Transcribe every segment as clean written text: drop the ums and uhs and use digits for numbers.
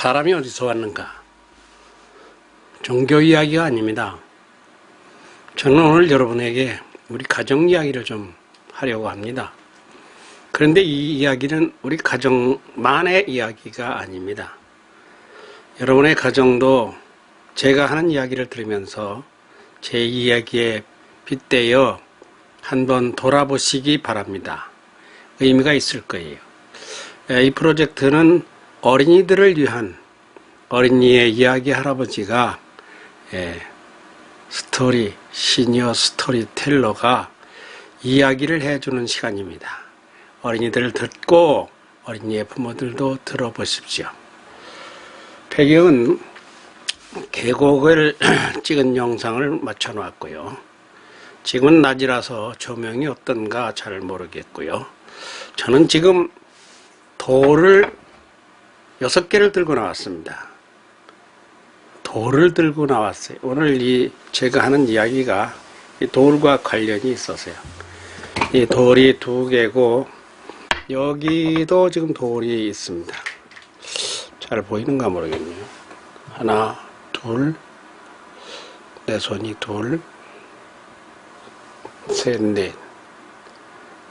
사람이 어디서 왔는가? 종교 이야기가 아닙니다. 저는 오늘 여러분에게 우리 가정 이야기를 좀 하려고 합니다. 그런데 이 이야기는 우리 가정만의 이야기가 아닙니다. 여러분의 가정도 제가 하는 이야기를 들으면서 제 이야기에 빗대어 한번 돌아보시기 바랍니다. 의미가 있을 거예요. 이 프로젝트는 어린이들을 위한 어린이의 이야기 할아버지가 시니어 스토리텔러가 이야기를 해주는 시간입니다. 어린이들 듣고 어린이의 부모들도 들어보십시오. 배경은 계곡을 찍은 영상을 맞춰 놨고요. 지금은 낮이라서 조명이 어떤가 잘 모르겠고요. 저는 지금 돌을 6개를 들고 나왔습니다. 돌을 들고 나왔어요. 오늘 제가 하는 이야기가 이 돌과 관련이 있어서요. 이 돌이 2개고 여기도 지금 돌이 있습니다. 잘 보이는가 모르겠네요. 하나, 둘, 내 손이 둘, 셋, 넷,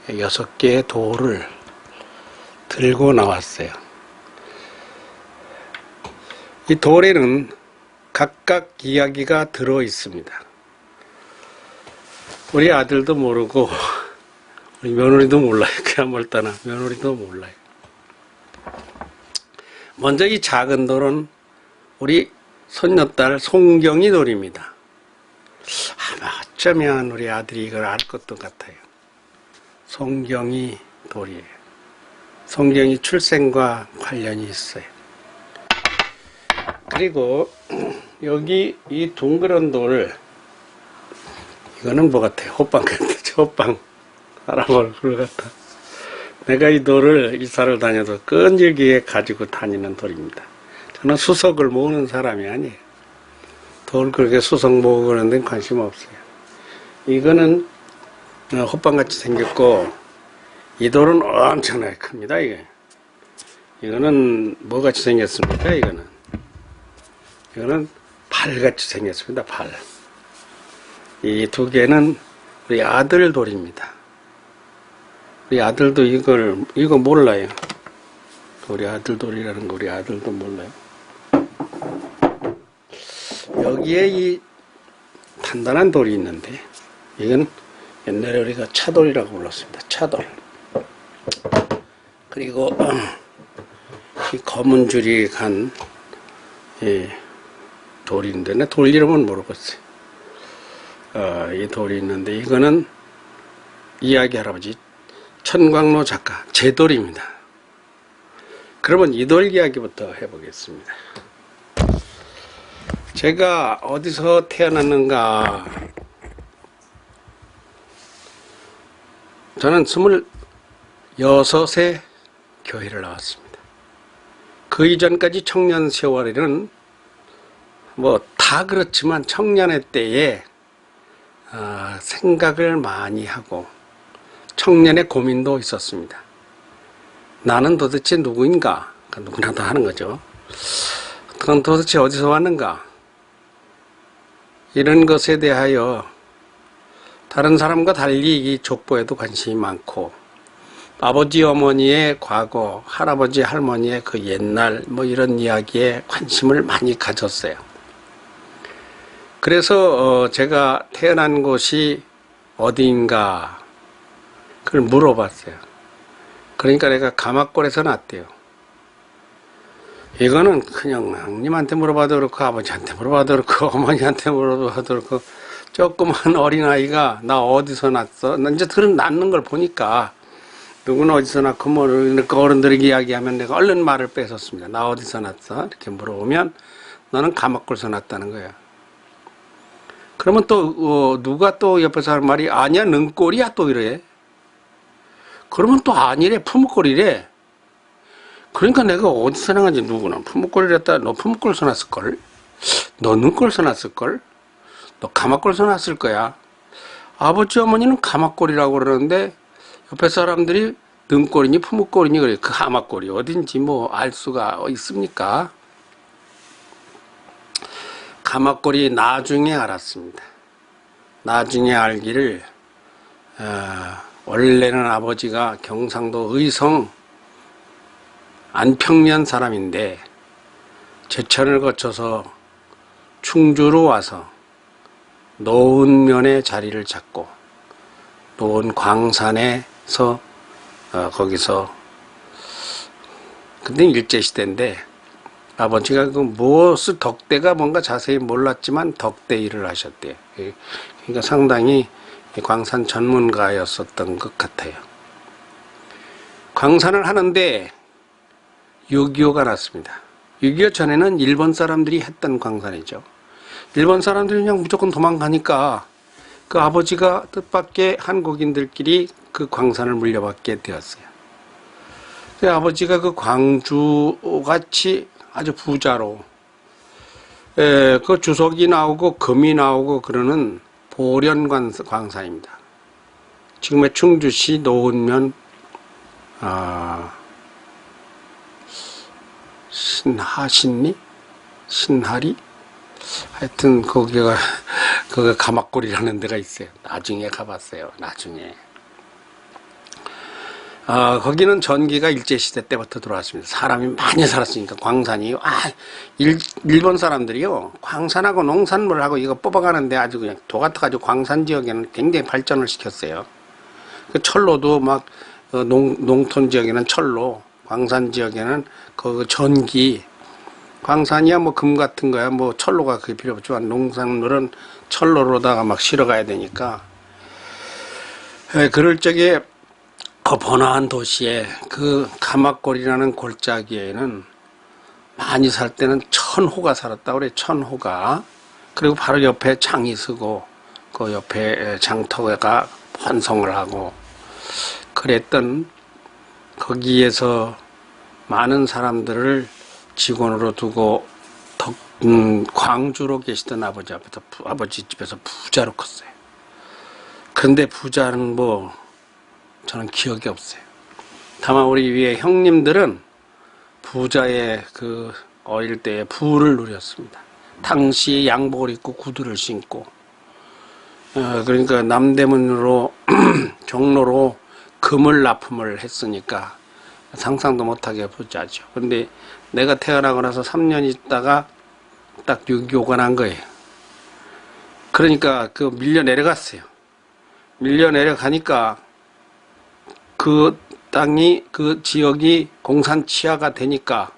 6개의 돌을 들고 나왔어요. 이 돌에는 각각 이야기가 들어 있습니다. 우리 아들도 모르고 우리 며느리도 몰라요. 그냥 멀다나 며느리도 몰라요. 먼저 이 작은 돌은 우리 손녀딸 송경이 돌입니다. 아마 어쩌면 우리 아들이 이걸 알 것도 같아요. 송경이 돌이에요. 송경이 출생과 관련이 있어요. 그리고 여기 이 둥그런 돌, 이거는 뭐 같아요? 호빵 같죠? 호빵. 할아버지 같아. 내가 이 돌을 이사를 다녀도 끈질기게 가지고 다니는 돌입니다. 저는 수석을 모으는 사람이 아니에요. 돌 그렇게 수석 모으고 그런 데는 관심 없어요. 이거는 호빵같이 생겼고 이 돌은 엄청나게 큽니다. 이거는 뭐같이 생겼습니까? 이거는 팔같이 생겼습니다. 팔. 이 2개는 우리 아들 돌입니다. 우리 아들도 이거 몰라요. 우리 아들 돌이라는 거 우리 아들도 몰라요. 여기에 이 단단한 돌이 있는데 이건 옛날에 우리가 차돌이라고 불렀습니다. 차돌. 그리고 이 검은 줄이 간 돌인데 내 돌 이름은 모르겠어요. 이 돌이 있는데 이거는 이야기 할아버지 천광로 작가 제 돌입니다. 그러면 이 돌 이야기부터 해보겠습니다. 제가 어디서 태어났는가? 저는 26세 교회를 나왔습니다. 그 이전까지 청년 세월에는 뭐 다 그렇지만 청년의 때에 생각을 많이 하고 청년의 고민도 있었습니다. 나는 도대체 누구인가? 누구나 다 하는 거죠. 그건 도대체 어디서 왔는가? 이런 것에 대하여 다른 사람과 달리 이 족보에도 관심이 많고 아버지 어머니의 과거, 할아버지 할머니의 그 옛날 뭐 이런 이야기에 관심을 많이 가졌어요. 그래서 제가 태어난 곳이 어디인가 그걸 물어봤어요. 그러니까 내가 가마골에서 났대요. 이거는 그냥 형님한테 물어봐도 그렇고 아버지한테 물어봐도 그렇고 어머니한테 물어봐도 그렇고 조그만 어린아이가 나 어디서 났어? 나 이제 낳는 걸 보니까 누구는 어디서 낳고 뭐 어른들이 이야기하면 내가 얼른 말을 뺏었습니다. 나 어디서 났어? 이렇게 물어보면 너는 가마골에서 났다는 거야. 그러면 또 누가 또 옆에서 하는 말이 아니야 능골이야 또 이래. 그러면 또 아니래 푸뭇골이래. 그러니까 내가 어디서 나간지 누구는 푸뭇골이랬다. 너 푸뭇골에서 났을걸? 너 눈골에서 났을걸? 너 가마골에서 났을 거야. 아버지 어머니는 가마골이라고 그러는데 옆에 사람들이 눈골이니 푸뭇골이니 그래. 그 가마골이 어딘지 뭐 알 수가 있습니까? 가마골이 나중에 알았습니다. 나중에 알기를 원래는 아버지가 경상도 의성 안평면 사람인데 제천을 거쳐서 충주로 와서 노은면에 자리를 잡고 노은 광산에서 거기서 근데 일제시대인데 아버지가 그 무엇을 덕대가 뭔가 자세히 몰랐지만 덕대 일을 하셨대요. 그러니까 상당히 광산 전문가였었던 것 같아요. 광산을 하는데 6.25가 났습니다. 6.25 전에는 일본 사람들이 했던 광산이죠. 일본 사람들이 그냥 무조건 도망가니까 그 아버지가 뜻밖의 한국인들끼리 그 광산을 물려받게 되었어요. 아버지가 그 광주같이 아주 부자로 그 주석이 나오고 금이 나오고 그러는 보련 광산입니다. 지금의 충주시 노은면 신하리 하여튼 거기가 가마골이라는 데가 있어요. 나중에 가봤어요. 나중에 거기는 전기가 일제시대 때부터 들어왔습니다. 사람이 많이 살았으니까 광산이 일본 사람들이요 광산하고 농산물하고 이거 뽑아가는데 아주 그냥 도 같아가지고 광산 지역에는 굉장히 발전을 시켰어요. 그 철로도 막 농촌 지역에는 철로, 광산 지역에는 그 전기, 광산이야 뭐 금 같은 거야 뭐 철로가 그게 필요 없지만 농산물은 철로로다가 막 실어가야 되니까 그럴 적에 그 번화한 도시에 그 가마골이라는 골짜기에는 많이 살 때는 1000호가 살았다고 그래. 1000호가. 그리고 바로 옆에 장이 서고 그 옆에 장터가 번성을 하고 그랬던 거기에서 많은 사람들을 직원으로 두고 광주로 계시던 아버지 집에서 부자로 컸어요. 그런데 부자는 뭐 저는 기억이 없어요. 다만 우리 위에 형님들은 부자의 그 어릴 때의 부를 누렸습니다. 당시 양복을 입고 구두를 신고 그러니까 남대문으로 종로로 금을 납품을 했으니까 상상도 못하게 부자죠. 근데 내가 태어나고 나서 3년 있다가 딱 6.25가 난 거예요. 그러니까 그 밀려 내려갔어요. 밀려 내려가니까 그 땅이 그 지역이 공산 치하가 되니까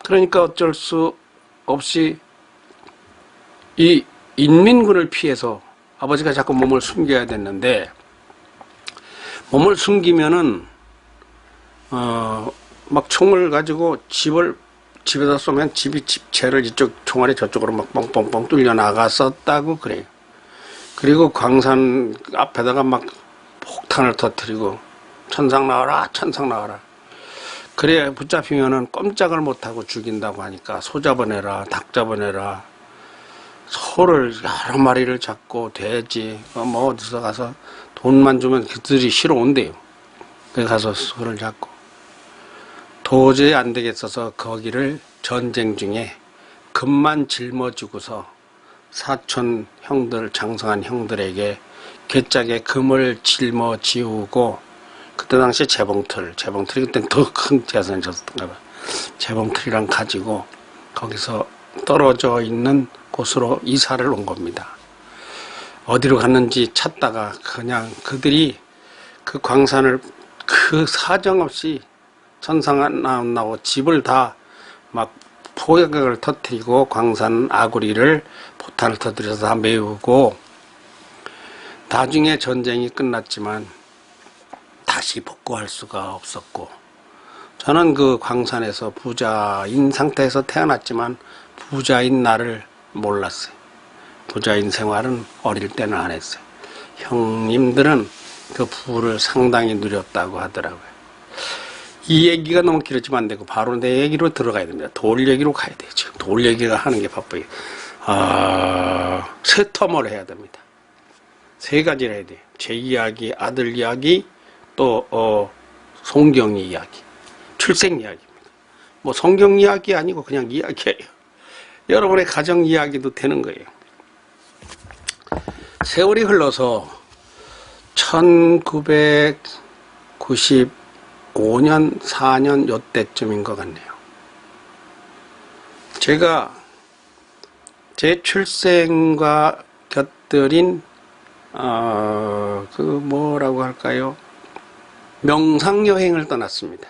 그러니까 어쩔 수 없이 이 인민군을 피해서 아버지가 자꾸 몸을 숨겨야 됐는데 몸을 숨기면은 막 총을 가지고 집에다 쏘면 집채를 이쪽 총알이 저쪽으로 막 뻥뻥뻥 뚫려 나갔었다고 그래요. 그리고 광산 앞에다가 막 폭탄을 터뜨리고 천상 나와라 천상 나와라. 그래 붙잡히면은 꼼짝을 못하고 죽인다고 하니까 소 잡아내라 닭 잡아내라 소를 여러 마리를 잡고 돼지 뭐 어디서 가서 돈만 주면 그들이 실어 온대요. 그래서 가서 소를 잡고 도저히 안 되겠어서 거기를 전쟁 중에 금만 짊어지고서 사촌 형들 장성한 형들에게 괴짝에 금을 짊어지우고 그때 당시에 재봉틀이 그때는 더 큰 재산이었던가 봐. 재봉틀이랑 가지고 거기서 떨어져 있는 곳으로 이사를 온 겁니다. 어디로 갔는지 찾다가 그냥 그들이 그 광산을 그 사정없이 천상 안 나온다고 집을 다 막 포획을 터뜨리고 광산 아구리를 포탄을 터뜨려서 다 메우고 나중에 전쟁이 끝났지만 다시 복구할 수가 없었고 저는 그 광산에서 부자인 상태에서 태어났지만 부자인 나를 몰랐어요. 부자인 생활은 어릴 때는 안 했어요. 형님들은 그 부를 상당히 누렸다고 하더라고요. 이 얘기가 너무 길어지면 안 되고 바로 내 얘기로 들어가야 됩니다. 돌 얘기로 가야 돼요. 지금 돌 얘기가 하는 게 바빠요. 세 터머를 해야 됩니다. 세 가지를 해야 돼요. 제 이야기, 아들 이야기, 또 성경 이야기, 출생 이야기입니다. 뭐 성경 이야기 아니고 그냥 이야기예요. 여러분의 가정 이야기도 되는 거예요. 세월이 흘러서 1995년, 4년 요때쯤인 것 같네요. 제가 제 출생과 곁들인 뭐라고 할까요? 명상여행을 떠났습니다.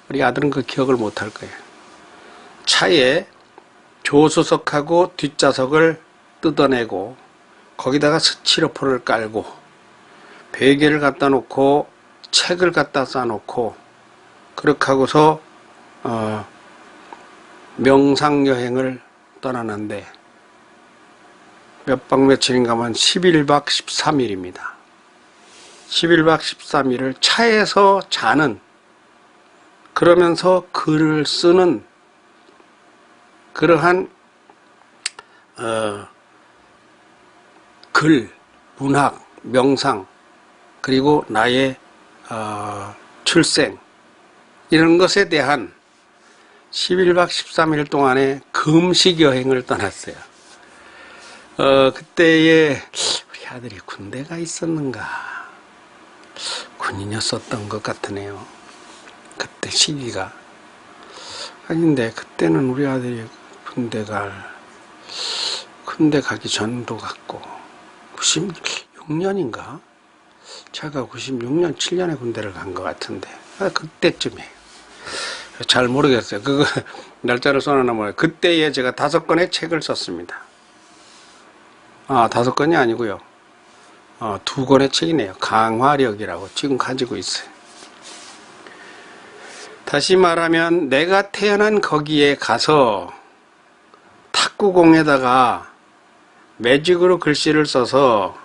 우리 아들은 그 기억을 못할 거예요. 차에 조수석하고 뒷좌석을 뜯어내고 거기다가 스티로폼을 깔고 베개를 갖다 놓고 책을 갖다 쌓아놓고 그렇게 하고서 명상여행을 떠나는데 몇 박 며칠인가 하면 11박 13일입니다. 11박 13일을 차에서 자는, 그러면서 글을 쓰는 그러한 글, 문학, 명상, 그리고 나의 출생, 이런 것에 대한 11박 13일 동안의 금식 여행을 떠났어요. 그때에 우리 아들이 군대가 있었는가, 군인이었었던 것 같으네요. 그때 시기가. 아닌데 그때는 우리 아들이 군대 가기 전도 갔고 96년인가? 제가 96년 7년에 군대를 간 것 같은데 그때쯤이에요. 잘 모르겠어요. 그거 날짜를 써놔나 뭐예요. 그때에 제가 5권의 책을 썼습니다. 5권이 아니고요. 2권의 책이네요. 강화력이라고 지금 가지고 있어요. 다시 말하면 내가 태어난 거기에 가서 탁구공에다가 매직으로 글씨를 써서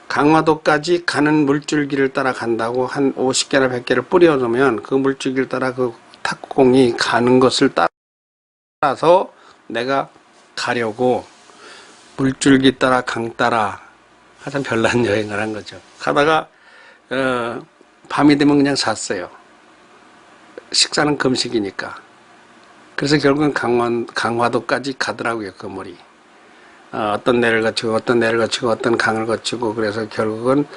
강화도까지 가는 물줄기를 따라 간다고 한 50개나 100개를 뿌려놓으면 그 물줄기를 따라 그 탁구공이 가는 것을 따라서 내가 가려고 물줄기 따라 강 따라 하여튼 별난 여행을 한 거죠. 가다가 밤이 되면 그냥 잤어요. 식사는 금식이니까. 그래서 결국은 강화도까지 가더라고요. 그 물이. 어떤 내를 거치고 어떤 내를 거치고 어떤 강을 거치고, 그래서 결국은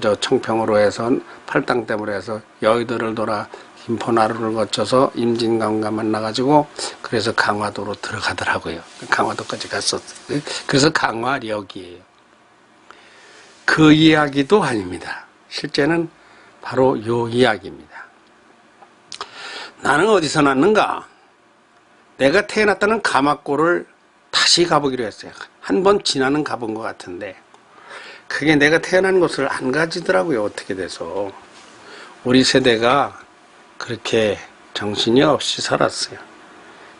저 청평으로 해서 팔당댐으로 해서 여의도를 돌아 김포나루를 거쳐서 임진강과 만나가지고 그래서 강화도로 들어가더라고요. 강화도까지 갔었어요. 그래서 강화력이에요. 그 이야기도 아닙니다. 실제는 바로 요 이야기입니다. 나는 어디서 났는가? 내가 태어났다는 가마골을 다시 가보기로 했어요. 한 번 지나는 가본 것 같은데 그게 내가 태어난 곳을 안 가지더라고요. 어떻게 돼서. 우리 세대가 그렇게 정신이 없이 살았어요.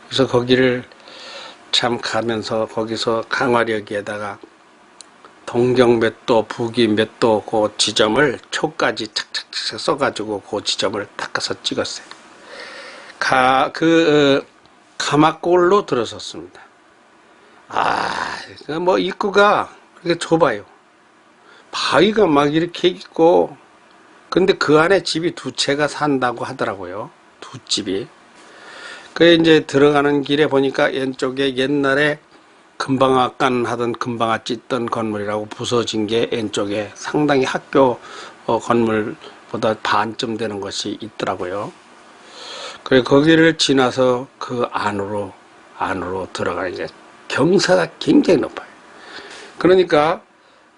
그래서 거기를 참 가면서 거기서 강화력에다가 동경 몇 도, 북위 몇 도 그 지점을 초까지 착착착 써가지고 그 지점을 딱 가서 찍었어요. 가마골로 들어섰습니다. 뭐 입구가 그렇게 좁아요. 바위가 막 이렇게 있고, 근데 그 안에 집이 2채가 산다고 하더라고요. 2집이. 그래 이제 들어가는 길에 보니까 왼쪽에 옛날에 금방앗간 하던 금방앗 찢던 건물이라고 부서진 게 왼쪽에 상당히 학교 건물보다 반쯤 되는 것이 있더라고요. 그래 거기를 지나서 그 안으로 들어가는 이제 경사가 굉장히 높아요. 그러니까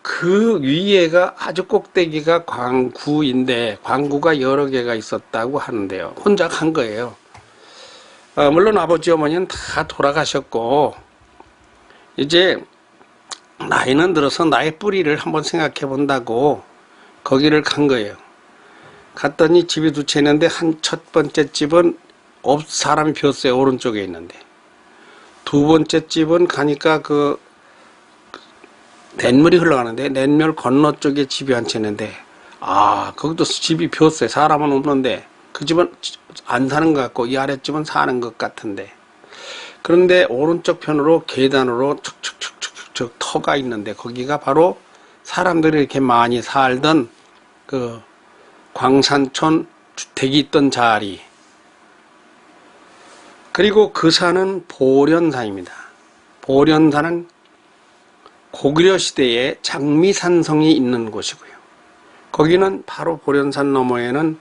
그 위에가 아주 꼭대기가 광구인데 광구가 여러 개가 있었다고 하는데요. 혼자 간 거예요. 물론 아버지 어머니는 다 돌아가셨고 이제 나이는 들어서 나의 뿌리를 한번 생각해 본다고 거기를 간 거예요. 갔더니 집이 2채 있는데 첫 번째 집은 사람이 비었어요. 오른쪽에 있는데. 2번째 집은 가니까 그 냇물이 흘러가는데 냇물 건너 쪽에 집이 한 채 있는데 거기도 집이 비었어요. 사람은 없는데 그 집은 안 사는 것 같고 이 아랫집은 사는 것 같은데, 그런데 오른쪽 편으로 계단으로 축축축축축 터가 있는데 거기가 바로 사람들이 이렇게 많이 살던 그 광산촌 주택이 있던 자리. 그리고 그 산은 보련산입니다. 보련산은 고구려 시대에 장미산성이 있는 곳이고요. 거기는 바로 보련산 너머에는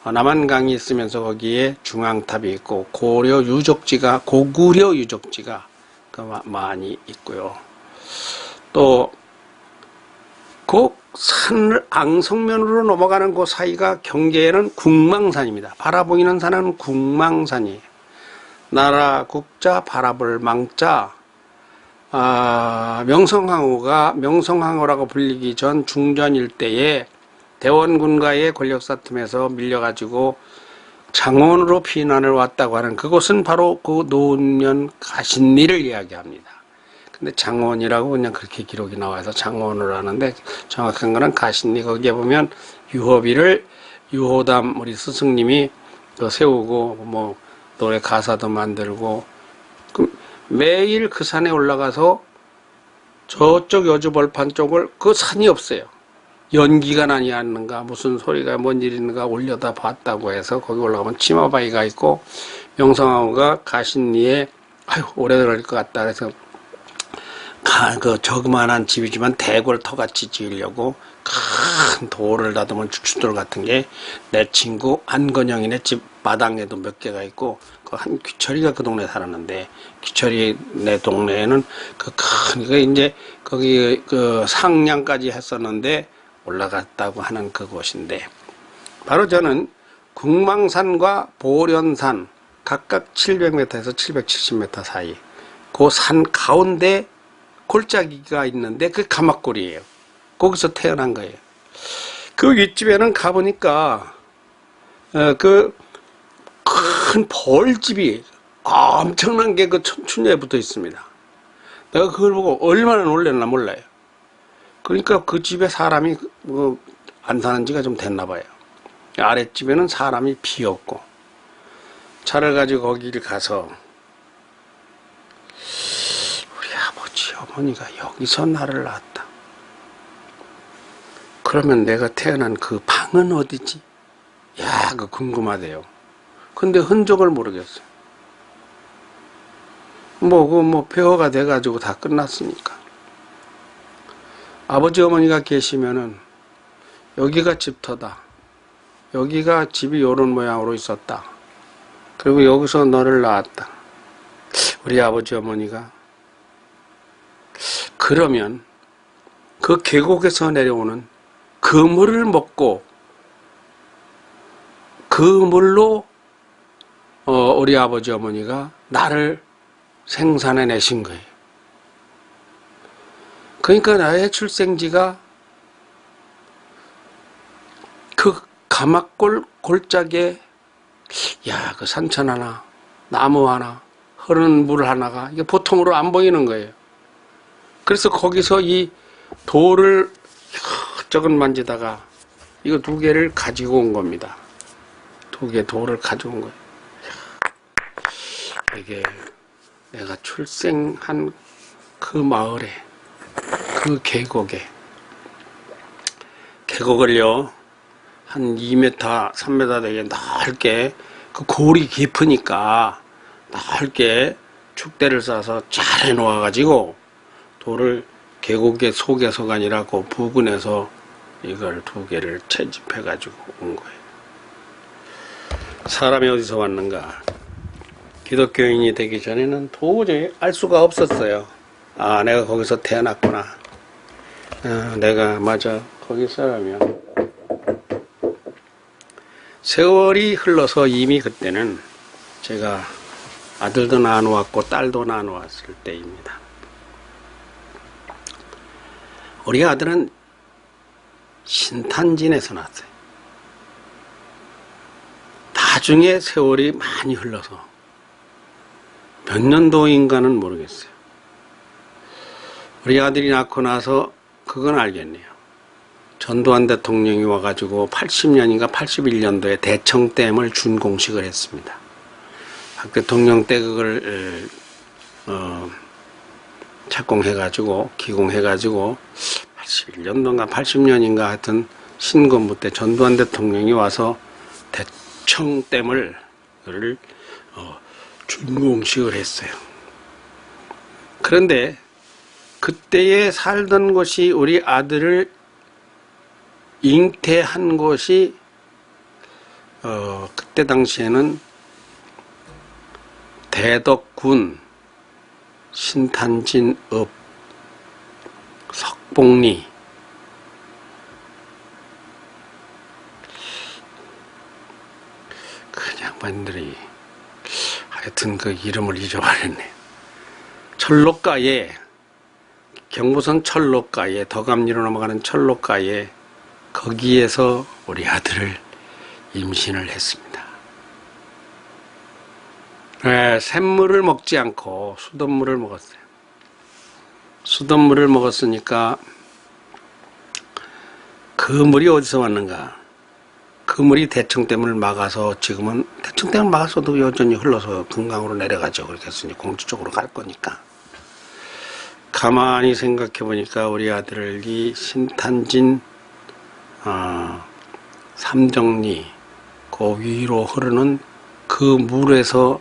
남한강이 있으면서 거기에 중앙탑이 있고 고구려 유적지가 많이 있고요. 또 그 산을 앙성면으로 넘어가는 그 사이가 경계에는 궁망산입니다. 바라보이는 산은 궁망산이에요. 나라 국자 바라볼 망자. 명성황후라고 불리기 전 중전 일대에 대원군과의 권력다툼에서 밀려가지고 장원으로 피난을 왔다고 하는 그곳은 바로 그 노은면 가신리를 이야기합니다. 근데 장원이라고 그냥 그렇게 기록이 나와서 장원을 하는데 정확한 거는 가신리. 거기에 보면 유호담 우리 스승님이 세우고 뭐 노래 가사도 만들고 매일 그 산에 올라가서 저쪽 여주벌판 쪽을 그 산이 없어요. 연기가 나지 않는가 무슨 소리가 뭔 일이 있는가 올려다 봤다고 해서 거기 올라가면 치마바위가 있고 명성황후가 가신리에 오래 들어갈 것 같다 그래서 그 저그만한 집이지만 대궐 터같이 지으려고 큰 돌을 다듬은 주춧돌 같은 게 내 친구 안건영이네 집 마당에도 몇 개가 있고 그 한 귀철이가 그 동네에 살았는데 귀철이네 동네에는 그 이제 거기 그 상량까지 했었는데 올라갔다고 하는 그곳인데 바로 저는 궁망산과 보련산 각각 700m에서 770m 사이 그 산 가운데 골짜기가 있는데 그 가막골이에요. 거기서 태어난 거예요. 그 윗집에는 가보니까 그 큰 벌집이 엄청난 게 그 춘추에 붙어 있습니다. 내가 그걸 보고 얼마나 놀랐나 몰라요. 그러니까 그 집에 사람이 안 사는 지가 좀 됐나 봐요. 아랫집에는 사람이 비었고 차를 가지고 거기를 가서 우리 아버지 어머니가 여기서 나를 낳았다. 그러면 내가 태어난 그 방은 어디지? 야, 그거 궁금하대요. 근데 흔적을 모르겠어요. 폐허가 돼가지고 다 끝났으니까. 아버지 어머니가 계시면은 여기가 집터다. 여기가 집이 요런 모양으로 있었다. 그리고 여기서 너를 낳았다. 우리 아버지 어머니가. 그러면 그 계곡에서 내려오는 그 물을 먹고 그 물로 우리 아버지 어머니가 나를 생산해 내신 거예요. 그러니까 나의 출생지가 그 가막골 골짜기에 그 산천 하나, 나무 하나, 흐르는 물 하나가 이게 보통으로 안 보이는 거예요. 그래서 거기서 이 돌을 이것저것 만지다가 이거 2개를 가지고 온 겁니다. 2개 돌을 가지고 온 거예요. 이게 내가 출생한 그 마을에 그 계곡을요 한 2m, 3m 되게 넓게 그 골이 깊으니까 넓게 축대를 싸서 잘 해놓아 가지고 돌을 계곡의 속에서가 아니라 그 부근에서 이걸 2개를 채집해 가지고 온 거예요. 사람이 어디서 왔는가? 기독교인이 되기 전에는 도저히 알 수가 없었어요. 내가 거기서 태어났구나. 내가 맞아 거기 사람이야. 세월이 흘러서 이미 그때는 제가 아들도 나누었고 딸도 나누었을 때입니다. 우리 아들은 신탄진에서 났어요. 나중에 세월이 많이 흘러서 몇 년도인가는 모르겠어요. 우리 아들이 낳고 나서 그건 알겠네요. 전두환 대통령이 와가지고 80년인가 81년도에 대청댐을 준공식을 했습니다. 박 대통령 때 그걸 착공해가지고 기공해가지고 81년도인가 80년인가 하여튼 신건부 때 전두환 대통령이 와서 대청댐을 준공식을 했어요. 그런데 그때에 살던 곳이 우리 아들을 잉태한 곳이 그때 당시에는 대덕군 신탄진읍 석봉리 그 양반들이 하여튼 그 이름을 잊어버렸네. 철로가에 경부선 철로가에 덕암리로 넘어가는 철로가에 거기에서 우리 아들을 임신을 했습니다. 샘물을 먹지 않고 수돗물을 먹었어요. 수돗물을 먹었으니까 그 물이 어디서 왔는가? 그 물이 대청댐을 막아서 지금은 대청댐을 막았어도 여전히 흘러서 금강으로 내려가죠. 그렇게 했으니 공주 쪽으로 갈 거니까. 가만히 생각해 보니까 우리 아들이 신탄진 삼정리 그 위로 흐르는 그 물에서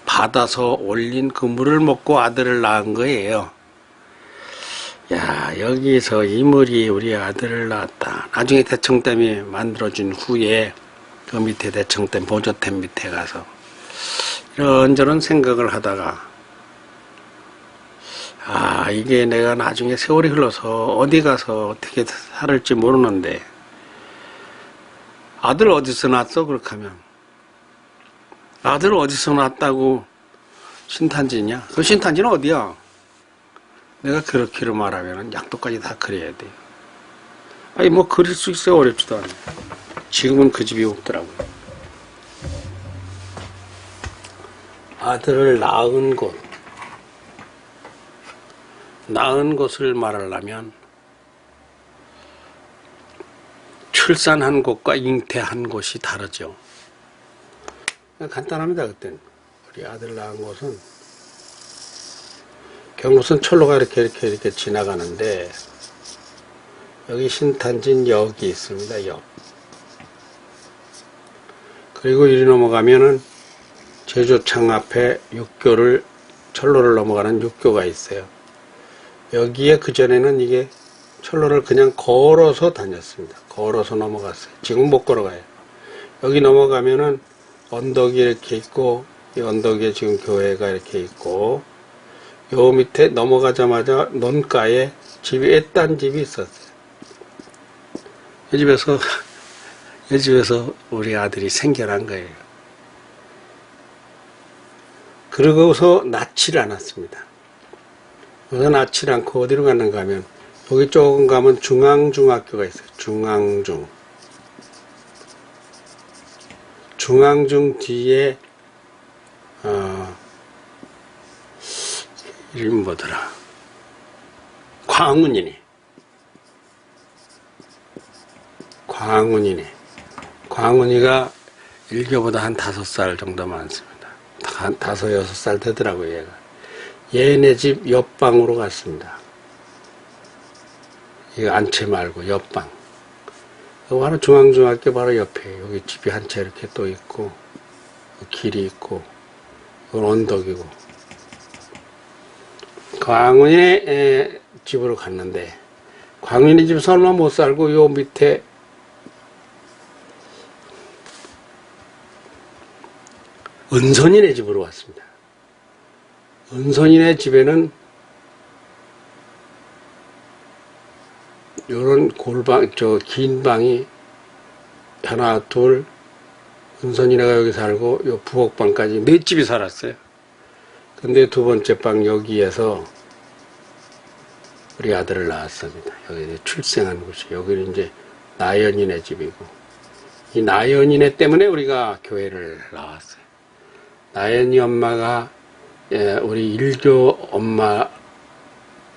받아서 올린 그 물을 먹고 아들을 낳은 거예요. 야, 여기서 이 물이 우리 아들을 낳았다. 나중에 대청댐이 만들어진 후에 그 밑에 대청댐 보조댐 밑에 가서 이런저런 생각을 하다가 이게 내가 나중에 세월이 흘러서 어디 가서 어떻게 살을지 모르는데 아들 어디서 낳았어? 그렇게 하면 아들 어디서 낳았다고 신탄진이냐? 그 신탄진은 어디야? 내가 그렇게로 말하면 약도까지 다 그려야 돼요. 아니 뭐 그릴 수 있어요. 어렵지도 않아요. 지금은 그 집이 없더라고요. 아들을 낳은 곳을 말하려면 출산한 곳과 잉태한 곳이 다르죠. 간단합니다. 그때는 우리 아들 낳은 곳은 경부선 철로가 이렇게 지나가는데 여기 신탄진역이 있습니다. 역. 그리고 이리 넘어가면은 제조창 앞에 육교를 철로를 넘어가는 육교가 있어요. 여기에 그전에는 이게 철로를 그냥 걸어서 다녔습니다. 걸어서 넘어갔어요. 지금 못 걸어가요. 여기 넘어가면은 언덕이 이렇게 있고 이 언덕에 지금 교회가 이렇게 있고 요 밑에 넘어가자마자 논가에 집이 애딴 집이 있었어요. 이 집에서 우리 아들이 생겨난 거예요. 그러고서 낳지를 않았습니다. 그래서 낳지를 않고 어디로 갔는가 하면 여기 조금 가면 중앙중학교가 있어요. 중앙중 뒤에 이름이 뭐더라? 광운이네. 광운이가 일교보다 한 5살 정도 많습니다. 한 5, 6살 되더라고요, 얘가. 얘네 집 옆방으로 갔습니다. 이거 안채 말고 옆방. 여기 바로 중앙중학교 바로 옆에 여기 집이 한 채 이렇게 또 있고 길이 있고 이건 언덕이고 광운이네 집으로 갔는데 광운이 집에서 얼마 못 살고 요 밑에 은선이네 집으로 왔습니다. 은선이네 집에는 요런 긴 방이 하나, 둘, 은선이네가 여기 살고 요 부엌방까지 4집이 살았어요. 근데 두 번째 방 여기에서 우리 아들을 낳았습니다. 여기 출생한 곳이. 여기는 이제 나연이네 집이고 이 나연이네 때문에 우리가 교회를 나왔어요. 나연이 엄마가 우리 일교 엄마가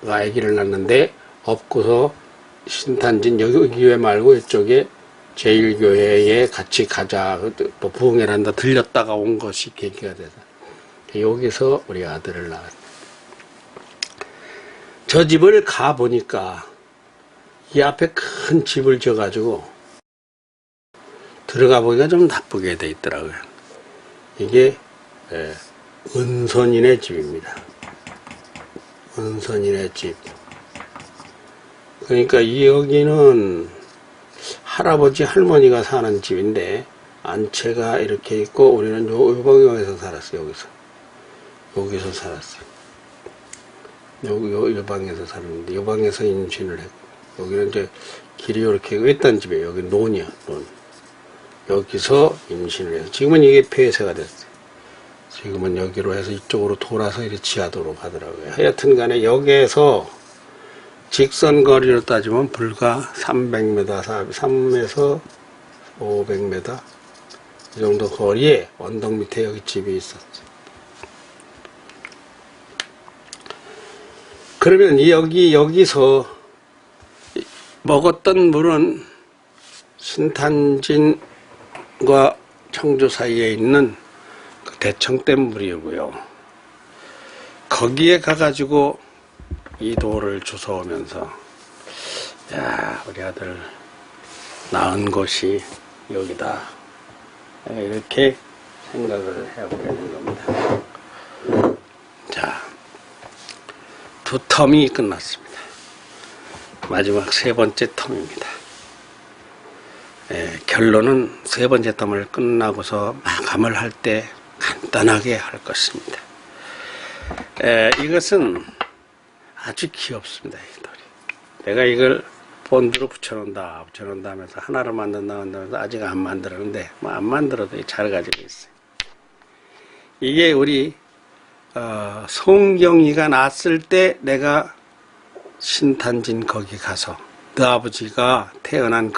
아기를 낳는데 없고서 신탄진 여기 교회 말고 이쪽에 제1교회에 같이 가자 또 부흥회를 한다 들렸다가 온 것이 계기가 돼서 여기서 우리 아들을 낳았어요. 저 집을 가보니까 이 앞에 큰 집을 져가지고 들어가 보기가 좀 나쁘게 돼 있더라고요. 이게 은선인의 집입니다. 은선인의 집. 그러니까 이 여기는 할아버지 할머니가 사는 집인데 안채가 이렇게 있고 우리는 요 방에서 살았어요. 여기서 살았어요. 요 방에서 살았는데 요 방에서 임신을 했고 여기는 이제 길이 이렇게 외딴 집이에요. 여기 논이야, 논. 여기서 임신을 해서 지금은 이게 폐쇄가 됐어요. 지금은 여기로 해서 이쪽으로 돌아서 이렇게 지하도로 가더라고요. 하여튼 간에 여기에서 직선 거리로 따지면 불과 300m, 3에서 500m 이 정도 거리에 언덕 밑에 여기 집이 있었죠. 그러면 여기서 먹었던 물은 신탄진과 청주 사이에 있는 그 대청댐 물이고요. 거기에 가가지고 이 돌을 주워오면서 야, 우리 아들 낳은 곳이 여기다 이렇게 생각을 해보게 된 겁니다. 자, 두 텀이 끝났습니다. 마지막 세 번째 텀입니다. 결론은 세 번째 텀을 끝나고서 마감을 할 때 간단하게 할 것입니다. 이것은 아주 귀엽습니다. 이 돌이. 내가 이걸 본드로 붙여놓는다 하면서 하나를 만든다 하면서 아직 안 만들었는데 뭐 안 만들어도 잘 가지고 있어요. 이게 우리 송경이가 낳았을 때 내가 신탄진 거기 가서 너 아버지가 태어난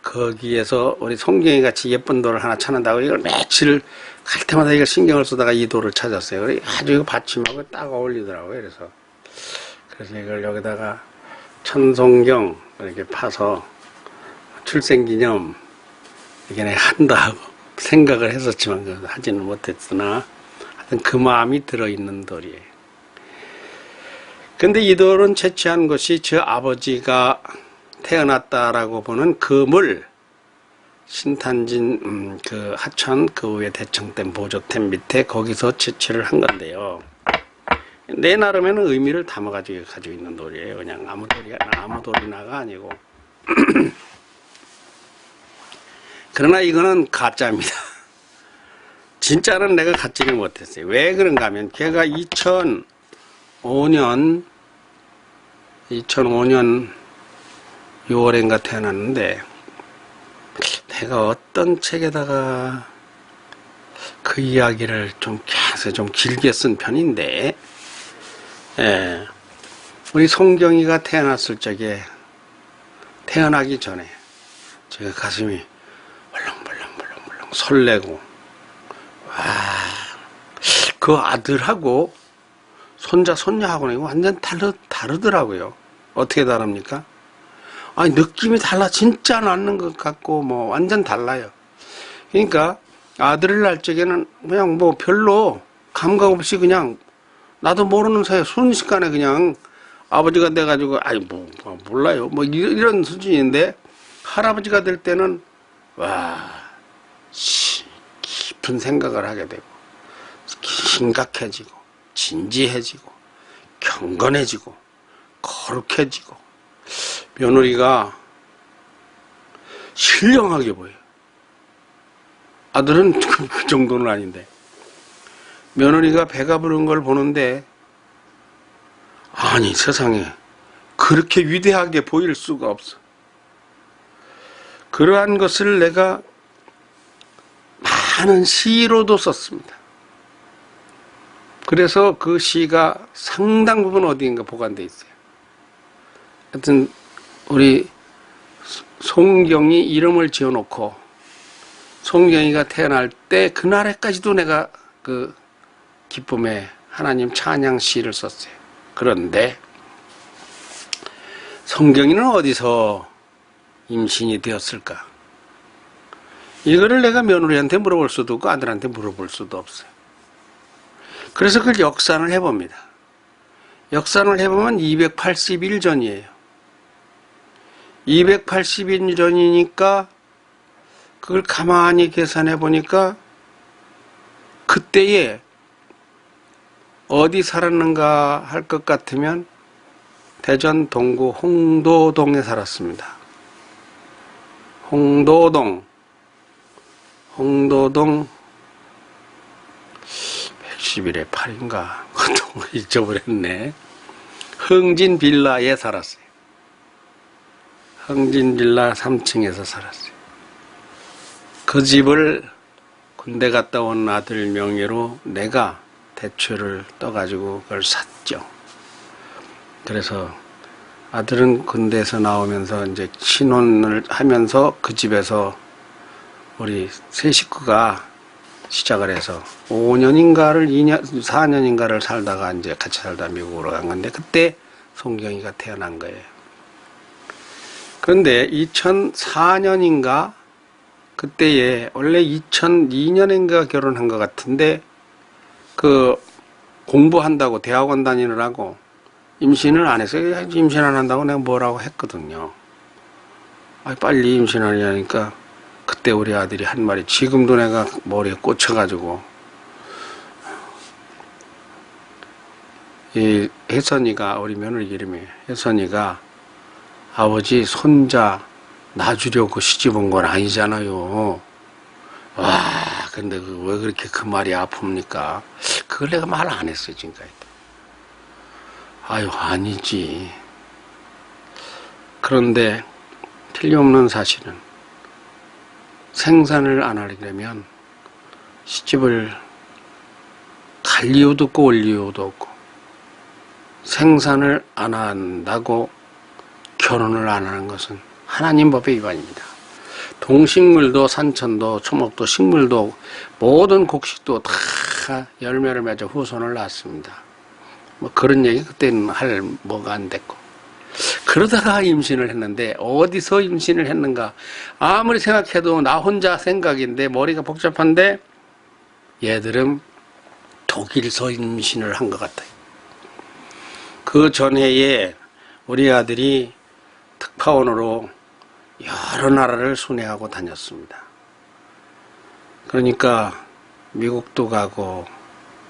거기에서 우리 송경이 같이 예쁜 돌을 하나 찾는다고 이걸 며칠 갈 때마다 이걸 신경을 쓰다가 이 돌을 찾았어요. 아주 이거 받침하고 딱 어울리더라고요. 그래서 이걸 여기다가 천송경 이렇게 파서 출생기념 이게 내가 한다 하고 생각을 했었지만 하지는 못했으나 하여튼 그 마음이 들어있는 돌이에요. 근데 이 돌은 채취한 것이 저 아버지가 태어났다라고 보는 그 물, 신탄진 그 하천 그 위에 대청댐 보조댐 밑에 거기서 채취를 한 건데요. 내 나름에는 의미를 담아가지고 가지고 있는 돌이에요. 그냥 아무 돌이나가 아니고. 그러나 이거는 가짜입니다. 진짜는 내가 갖지를 못했어요. 왜 그런가 하면 걔가 2005년 6월인가 태어났는데 내가 어떤 책에다가 그 이야기를 좀 길게 쓴 편인데 우리 송경이가 태어났을 적에 태어나기 전에 제가 가슴이 벌렁벌렁 설레고 그 아들하고 손자하고는 완전 다르더라고요. 어떻게 다릅니까? 아니, 느낌이 달라. 진짜 낳는 것 같고, 뭐, 완전 달라요. 그러니까, 아들을 낳을 적에는 그냥 뭐, 별로 감각 없이 그냥, 나도 모르는 사이에 순식간에 그냥, 아버지가 돼가지고, 몰라요. 뭐, 이런 수준인데, 할아버지가 될 때는, 깊은 생각을 하게 되고, 심각해지고, 진지해지고, 경건해지고, 거룩해지고, 며느리가 신령하게 보여요. 아들은 그 정도는 아닌데 며느리가 배가 부른 걸 보는데 아니 세상에 그렇게 위대하게 보일 수가 없어. 그러한 것을 내가 많은 시로도 썼습니다. 그래서 그 시가 상당 부분 어디인가 보관되어 있어요. 하여튼 우리 송경이 이름을 지어놓고 송경이가 태어날 때 그날에까지도 내가 그 기쁨에 하나님 찬양 시를 썼어요. 그런데 송경이는 어디서 임신이 되었을까? 이거를 내가 며느리한테 물어볼 수도 없고 아들한테 물어볼 수도 없어요. 그래서 그걸 역산을 해봅니다. 역산을 해보면 280일 전이에요. 280일 전이니까 그걸 가만히 계산해 보니까 그때에 어디 살았는가 할 것 같으면 대전 동구 홍도동에 살았습니다. 홍도동 111에 8인가 그동안 잊어버렸네. 흥진 빌라에 살았어요. 흥진 빌라 3층에서 살았어요. 그 집을 군대 갔다 온 아들 명의로 내가 대출을 떠가지고 그걸 샀죠. 그래서 아들은 군대에서 나오면서 이제 신혼을 하면서 그 집에서 우리 세 식구가 시작을 해서 5년인가를 4년인가를 살다가 이제 같이 살다 미국으로 간 건데 그때 송경이가 태어난 거예요. 그런데 2004년인가 그때에 원래 2002년인가 결혼한 것 같은데 그 공부한다고 대학원 다니느라고 임신을 안 했어요. 임신 안 한다고 내가 뭐라고 했거든요. 빨리 임신하려니까 그때 우리 아들이 한 말이 지금도 내가 머리에 꽂혀가지고 이 혜선이가 우리 며느리 이름이 혜선이가 아버지 손자 놔주려고 시집 온 건 아니잖아요. 와 근데 왜 그렇게 그 말이 아픕니까? 그걸 내가 말 안 했어요 지금까지. 아유 아니지. 그런데 틀림없는 사실은 생산을 안 하려면 시집을 갈 이유도 없고 올 이유도 없고 생산을 안 한다고 결혼을 안 하는 것은 하나님 법의 위반입니다. 동식물도 산천도 초목도 식물도 모든 곡식도 다 열매를 맺어 후손을 낳습니다. 뭐 그런 얘기 그때는 할 뭐가 안 됐고 그러다가 임신을 했는데 어디서 임신을 했는가 아무리 생각해도 나 혼자 생각인데 머리가 복잡한데 얘들은 독일서 임신을 한 것 같아요. 그 전해에 우리 아들이 특파원으로 여러 나라를 순회하고 다녔습니다. 그러니까 미국도 가고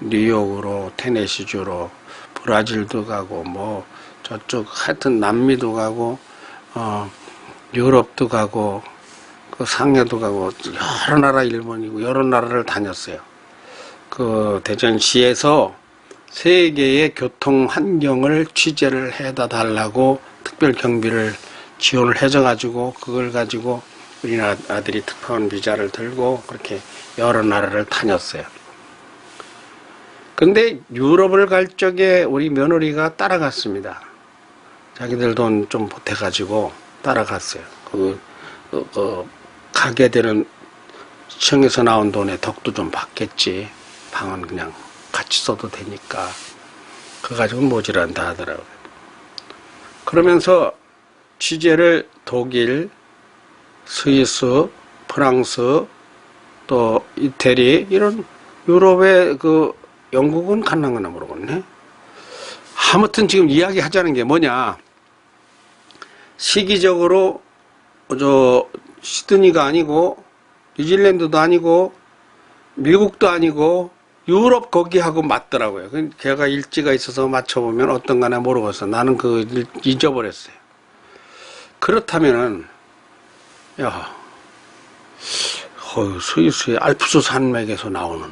뉴욕으로 테네시주로 브라질도 가고 뭐 저쪽 하여튼 남미도 가고 유럽도 가고 그 상해도 가고 여러 나라 일본이고 여러 나라를 다녔어요. 그 대전시에서 세계의 교통 환경을 취재를 해다 달라고 특별 경비를 지원을 해줘가지고 그걸 가지고 우리 아들이 특파원 비자를 들고 그렇게 여러 나라를 다녔어요. 근데 유럽을 갈 적에 우리 며느리가 따라갔습니다. 자기들 돈 좀 보태가지고 따라갔어요. 가게 되는 시청에서 나온 돈에 덕도 좀 받겠지. 방은 그냥 같이 써도 되니까. 그거 가지고 모질한다 하더라고요. 그러면서 취재를 독일, 스위스, 프랑스, 또 이태리 이런 유럽의 영국은 갔나 모르겠네. 아무튼 지금 이야기하자는 게 뭐냐. 시기적으로 시드니가 아니고 뉴질랜드도 아니고 미국도 아니고 유럽 거기하고 맞더라고요. 걔가 일지가 있어서 맞춰보면 어떤 거나 모르겠어. 나는 잊어버렸어요. 그렇다면은 스위스의 알프스 산맥에서 나오는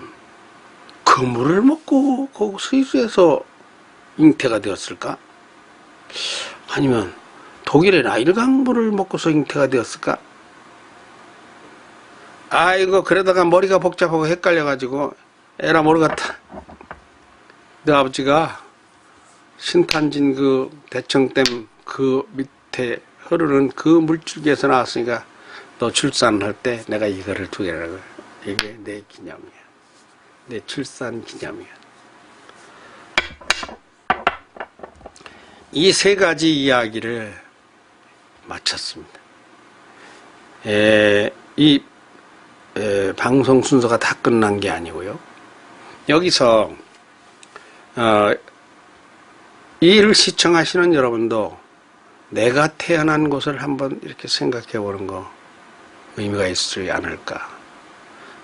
그 물을 먹고 스위스에서 잉태가 되었을까? 아니면 독일의 라일강 물을 먹고서 잉태가 되었을까? 아이고 그러다가 머리가 복잡하고 헷갈려가지고 에라 모르겠다. 내 아버지가 신탄진 대청댐 그 밑에 흐르는 그 물줄기에서 나왔으니까 너 출산할 때 내가 이거를 두 개라고. 이게 내 기념이야. 내 출산 기념이야. 이 세 가지 이야기를 마쳤습니다. 방송 순서가 다 끝난 게 아니고요. 여기서 이 일을 시청하시는 여러분도 내가 태어난 곳을 한번 이렇게 생각해 보는 거 의미가 있지 않을까.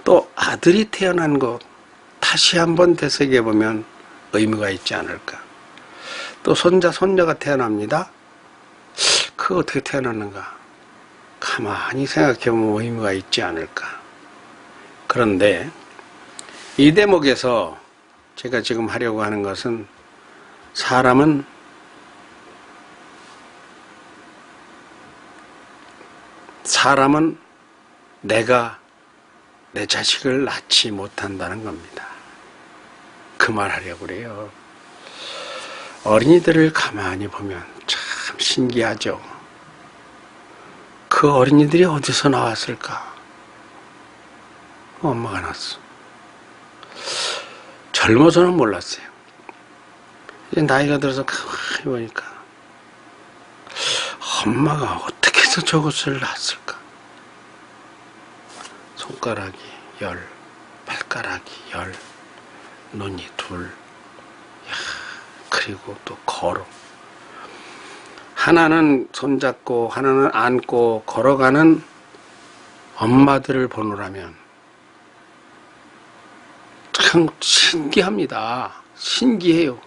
또 아들이 태어난 곳 다시 한번 되새겨보면 의미가 있지 않을까. 또 손자, 손녀가 태어납니다. 그거 어떻게 태어났는가. 가만히 생각해보면 의미가 있지 않을까. 그런데 이 대목에서 제가 지금 하려고 하는 것은 사람은 내가 내 자식을 낳지 못한다는 겁니다. 그 말 하려고 그래요. 어린이들을 가만히 보면 참 신기하죠. 그 어린이들이 어디서 나왔을까? 엄마가 낳았어. 젊어서는 몰랐어요. 이제 나이가 들어서 가만히 보니까 엄마가 어떻게 해서 저것을 낳았을까? 손가락이 10, 발가락이 10, 눈이 2, 그리고 또 걸어. 하나는 손잡고 하나는 안고 걸어가는 엄마들을 보느라면 참 신기합니다. 신기해요.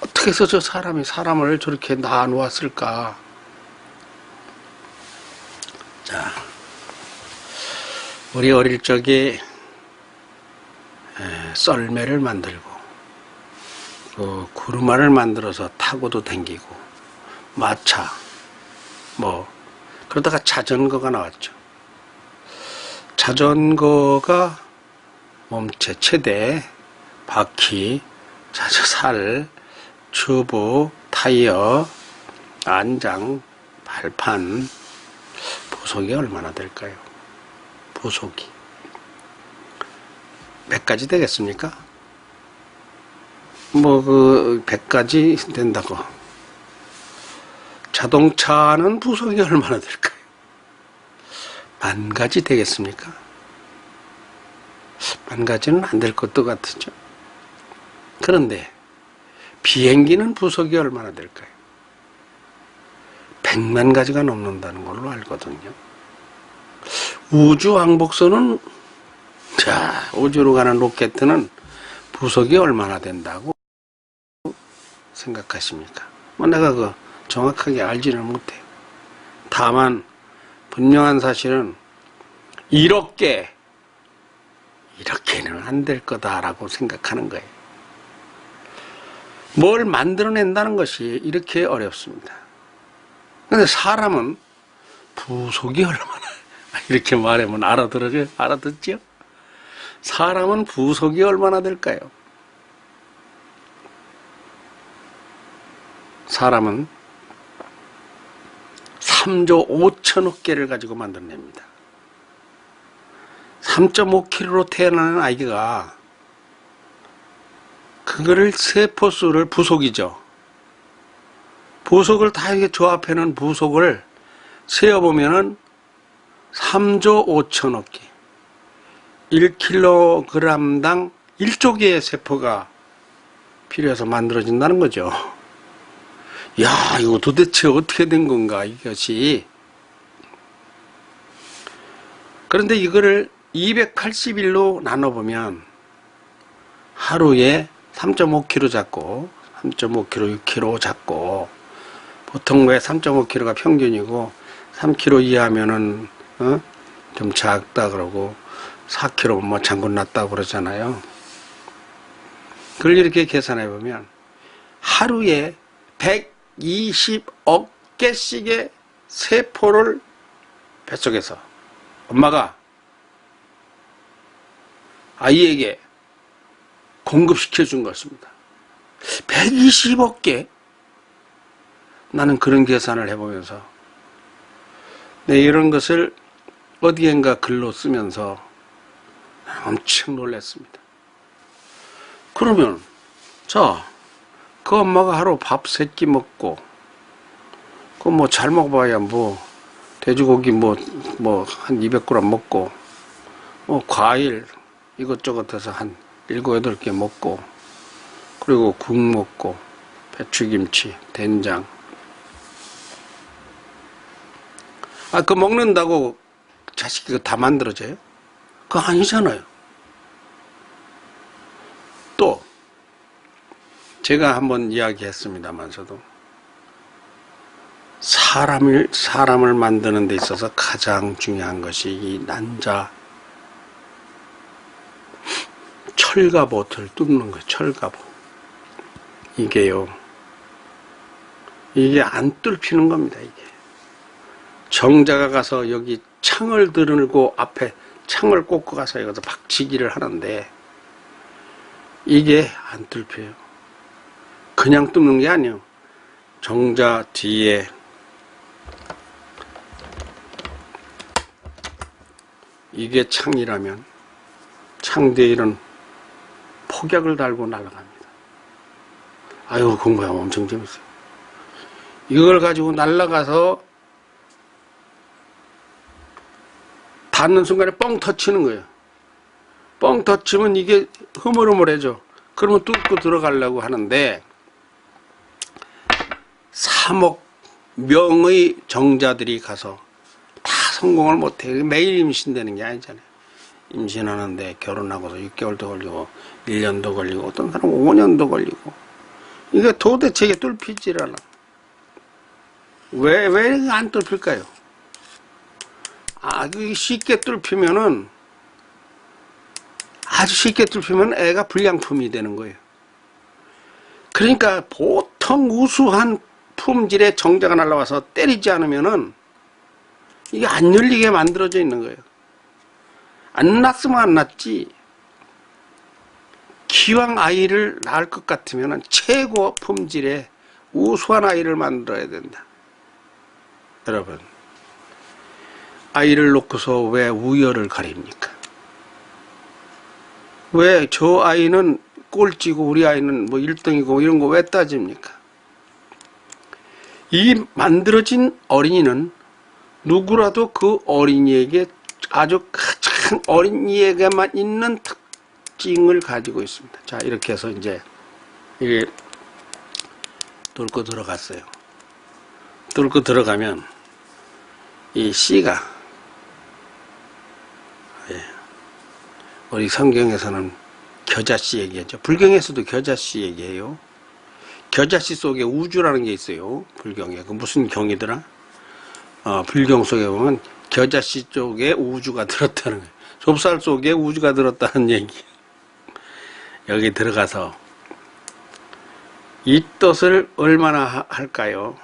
어떻게 해서 저 사람이 사람을 저렇게 낳아 놓았을까? 자, 우리 어릴 적에 썰매를 만들고 그 구르마를 만들어서 타고도 댕기고 마차 그러다가 자전거가 나왔죠. 자전거가 몸체 최대, 바퀴, 자저살, 튜브, 타이어, 안장, 발판, 부속이 얼마나 될까요? 부속이 몇 가지 되겠습니까? 100가지 된다고. 자동차는 부속이 얼마나 될까요? 10,000가지 되겠습니까? 10,000가지는 안 될 것도 같으죠. 그런데 비행기는 부속이 얼마나 될까요? 1,000,000가지가 넘는다는 걸로 알거든요. 우주왕복선은, 우주로 가는 로켓은 부속이 얼마나 된다고 생각하십니까? 내가 정확하게 알지는 못해요. 다만 분명한 사실은 이렇게는 안 될 거다라고 생각하는 거예요. 뭘 만들어낸다는 것이 이렇게 어렵습니다. 근데 사람은 부속이 얼마나, 이렇게 말하면 알아듣죠? 사람은 부속이 얼마나 될까요? 사람은 3조 5천억 개를 가지고 만들어냅니다. 3.5kg로 태어나는 아이가 그거를 세포수를 부속이죠. 부속을 다 이렇게 조합해놓은 부속을 세어보면은 3조 5천억 개. 1kg당 1조 개의 세포가 필요해서 만들어진다는 거죠. 야, 이거 도대체 어떻게 된 건가, 이것이. 그런데 이거를 280일로 나눠보면 하루에 3.5kg 잡고 3.5kg, 6kg 잡고 보통 왜 3.5kg가 평균이고 3kg 이하면은 좀 작다 그러고 4kg 장군 났다고 그러잖아요. 그걸 이렇게 계산해 보면 하루에 120억 개씩의 세포를 뱃속에서 엄마가 아이에게 공급시켜 준 것입니다. 120억 개. 나는 그런 계산을 해보면서 이런 것을 어디엔가 글로 쓰면서 엄청 놀랐습니다. 그러면 그 엄마가 하루 밥 3끼 먹고 잘 먹어봐야 돼지고기 한 200g 먹고 과일 이것저것 해서 한 7, 8개 먹고 그리고 국 먹고 배추김치, 된장 그거 먹는다고 자식이 다 만들어져요? 그거 아니잖아요. 제가 한번 이야기했습니다만서도 사람을 만드는 데 있어서 가장 중요한 것이 이 난자 철갑옷을 뚫는 거예요. 철갑옷. 이게요. 이게 안 뚫히는 겁니다. 이게. 정자가 가서 여기 창을 들고 앞에 창을 꽂고 가서 여기서 박치기를 하는데 이게 안 뚫혀요. 그냥 뚫는 게 아니에요. 정자 뒤에 이게 창이라면 창 뒤에 이런 폭약을 달고 날아갑니다. 아유, 공부하면 엄청 재밌어요. 이걸 가지고 날아가서 닿는 순간에 뻥 터치는 거예요. 뻥 터치면 이게 흐물흐물해져. 그러면 뚫고 들어가려고 하는데 3억 명의 정자들이 가서 다 성공을 못해. 매일 임신되는 게 아니잖아요. 임신하는데 결혼하고서 6개월도 걸리고 1년도 걸리고 어떤 사람은 5년도 걸리고 이게 도대체 이게 뚫히질 않아. 왜 안 뚫힐까요? 아주 쉽게 뚫히면은 아주 쉽게 뚫히면 애가 불량품이 되는 거예요. 그러니까 보통 우수한 품질의 정자가 날라와서 때리지 않으면은 이게 안 열리게 만들어져 있는 거예요. 안 낳았으면 안 낳지. 기왕 아이를 낳을 것 같으면 최고 품질의 우수한 아이를 만들어야 된다. 여러분, 아이를 놓고서 왜 우열을 가립니까? 왜 저 아이는 꼴찌고 우리 아이는 뭐 1등이고 이런 거 왜 따집니까? 이 만들어진 어린이는 누구라도 그 어린이에게 아주 가장 어린이에게만 있는 특징을 가지고 있습니다. 자, 이렇게 해서 이제 이게 뚫고 들어갔어요. 뚫고 들어가면 이 씨가 우리 성경에서는 겨자씨 얘기하죠. 불경에서도 겨자씨 얘기해요. 겨자씨 속에 우주라는 게 있어요. 불경에. 그 무슨 경이더라? 불경 속에 보면 겨자씨 쪽에 우주가 들었다는 거예요. 좁쌀 속에 우주가 들었다는 얘기. 여기 들어가서 입덧을 얼마나 할까요?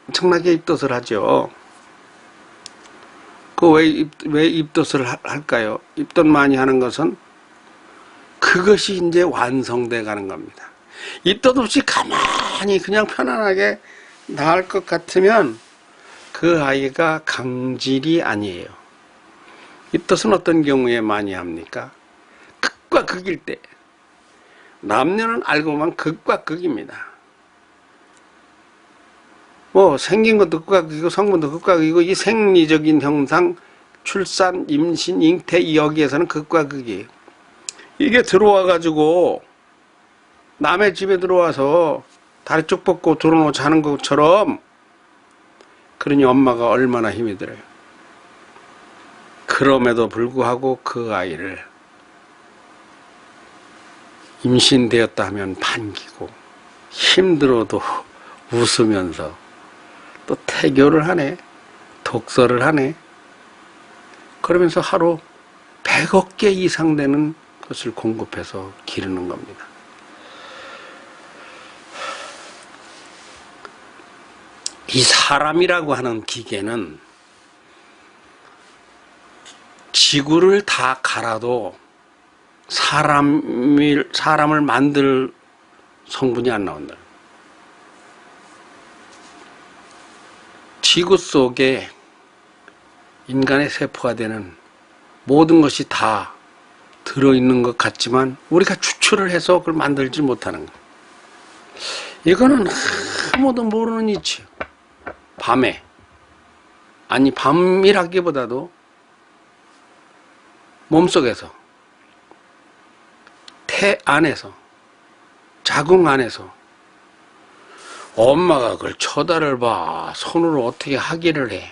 엄청나게 입덧을 하죠. 왜 입덧을 할까요? 입덧 많이 하는 것은 그것이 이제 완성돼 가는 겁니다. 입덧 없이 가만히 그냥 편안하게 낳을 것 같으면 그 아이가 강질이 아니에요. 입덧은 어떤 경우에 많이 합니까? 극과 극일 때. 남녀는 알고 보면 극과 극입니다. 뭐 생긴 것도 극과 극이고 성분도 극과 극이고 이 생리적인 형상, 출산, 임신, 잉태 여기에서는 극과 극이에요. 이게 들어와 가지고 남의 집에 들어와서 다리 쭉 뻗고 들어놓고 자는 것처럼 그러니 엄마가 얼마나 힘이 들어요. 그럼에도 불구하고 그 아이를 임신되었다 하면 반기고 힘들어도 웃으면서 또 태교를 하네, 독서를 하네. 그러면서 하루 100억 개 이상 되는 것을 공급해서 기르는 겁니다. 이 사람이라고 하는 기계는 지구를 다 갈아도 사람을 만들 성분이 안 나온다. 지구 속에 인간의 세포가 되는 모든 것이 다 들어있는 것 같지만 우리가 추출을 해서 그걸 만들지 못하는 거예요. 이거는 아무도 모르는 이치예요. 밤에, 아니 밤이라기보다도 몸속에서, 태 안에서, 자궁 안에서 엄마가 그걸 쳐다를 봐. 손으로 어떻게 하기를 해.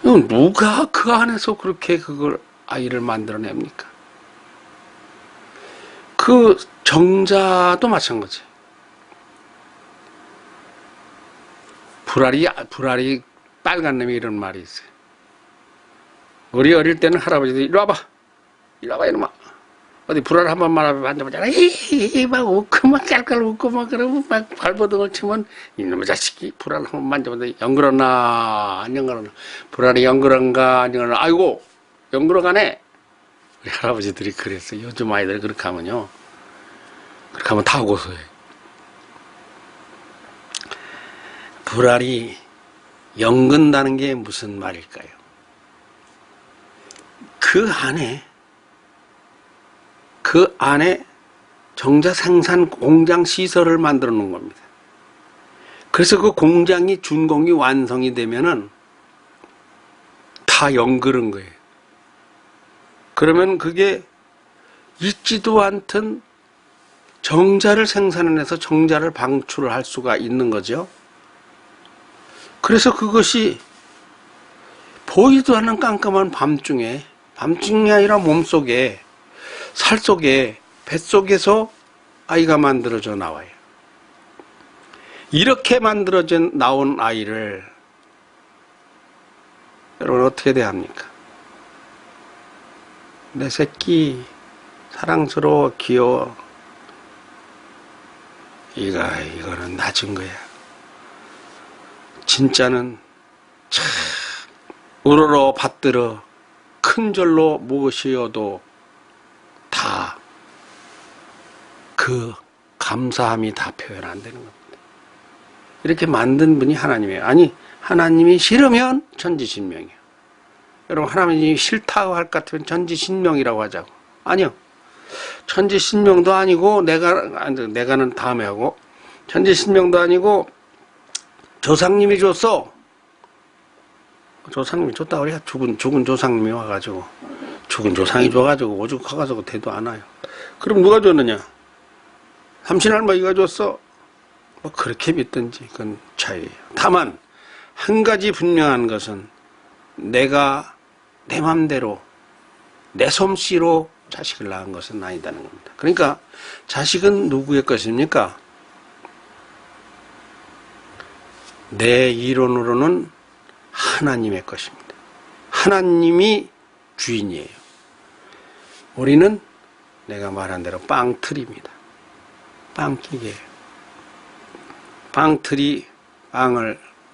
누가 그 안에서 그렇게 그걸 아이를 만들어냅니까? 그 정자도 마찬가지. 불알이 빨간 놈이 이런 말이 있어요. 우리 어릴 때는 할아버지들이 이리 와봐 이놈아. 어디 불알 한 번만 만져보잖아. 히히히 막 웃고 막 깔깔 웃고 막 그러면 막 발버둥을 치면 이놈의 자식이 불알 한 번 만져보는데 영그러나 안 영그러나, 불알이 영그런가 안 영그러나, 아이고 영그러가네. 우리 할아버지들이 그랬어요. 요즘 아이들 그렇게 하면요, 그렇게 하면 다 고소해. 불알이 영근다는 게 무슨 말일까요? 그 안에 정자 생산 공장 시설을 만들어 놓은 겁니다. 그래서 그 공장이 준공이 완성이 되면은 다 영그른 거예요. 그러면 그게 있지도 않던 정자를 생산해서 정자를 방출을 할 수가 있는 거죠. 그래서 그것이 보이도 않는 깜깜한 밤중에 아니라 몸속에, 살 속에, 뱃속에서 아이가 만들어져 나와요. 이렇게 만들어져 나온 아이를 여러분 어떻게 대합니까? 내 새끼 사랑스러워 귀여워. 이거는 낮은 거야. 진짜는 참 우러러 받들어 큰 절로 무엇이어도 다 그 감사함이 다 표현 안 되는 겁니다. 이렇게 만든 분이 하나님이에요. 아니, 하나님이 싫으면 천지신명이에요. 여러분, 하나님이 싫다고 할 것 같으면 천지신명이라고 하자고. 아니요, 천지신명도 아니고 내가는 다음에 하고, 천지신명도 아니고 조상님이 줬어. 조상님이 줬다 우리가 죽은 조상님이 와가지고, 죽은 조상이 줘가지고 오죽해가지고 대도 안 와요. 그럼 누가 줬느냐? 삼신할머니가 줬어. 뭐 그렇게 믿든지 그건 차이예요. 다만 한 가지 분명한 것은 내가 내 맘대로 내 솜씨로 자식을 낳은 것은 아니다는 겁니다. 그러니까 자식은 누구의 것입니까? 내 이론으로는 하나님의 것입니다. 하나님이 주인이에요. 우리는 내가 말한 대로 빵틀입니다. 빵기계예요. 빵틀이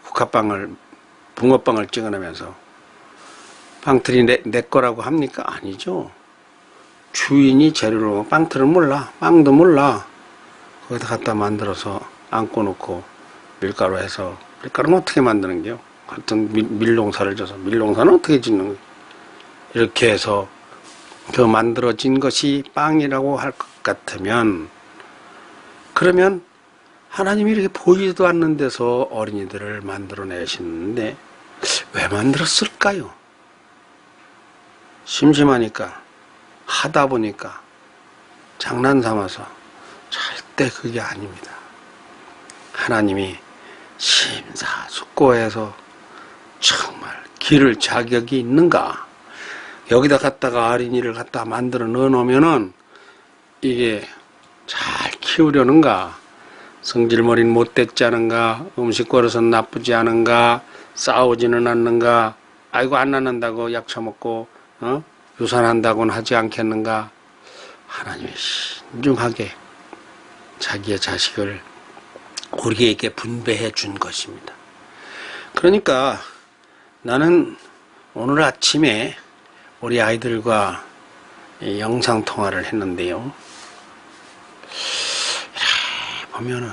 국화빵을, 붕어빵을 찍어내면서 빵틀이 내 거라고 합니까? 아니죠. 주인이 재료로, 빵틀은 몰라, 빵도 몰라. 거기다 갖다 만들어서 안고 놓고 밀가루 해서, 밀가루는 어떻게 만드는 게요? 하여튼 밀농사를 져서, 밀농사는 어떻게 짓는 거예요? 이렇게 해서 그 만들어진 것이 빵이라고 할 것 같으면, 그러면 하나님이 이렇게 보이지도 않는 데서 어린이들을 만들어내시는데 왜 만들었을까요? 심심하니까, 하다 보니까, 장난삼아서. 절대 그게 아닙니다. 하나님이 심사숙고해서 정말 기를 자격이 있는가? 여기다 갖다가 어린이를 갖다 만들어 넣어놓으면은 이게 잘 키우려는가? 성질머리는 못됐지 않은가? 음식 버릇은 나쁘지 않은가? 싸우지는 않는가? 아이고 안 낳는다고 약 처먹고 유산한다고는 하지 않겠는가? 하나님이 신중하게 자기의 자식을 우리에게 분배해 준 것입니다. 그러니까 나는 오늘 아침에 우리 아이들과 영상통화를 했는데요. 보면은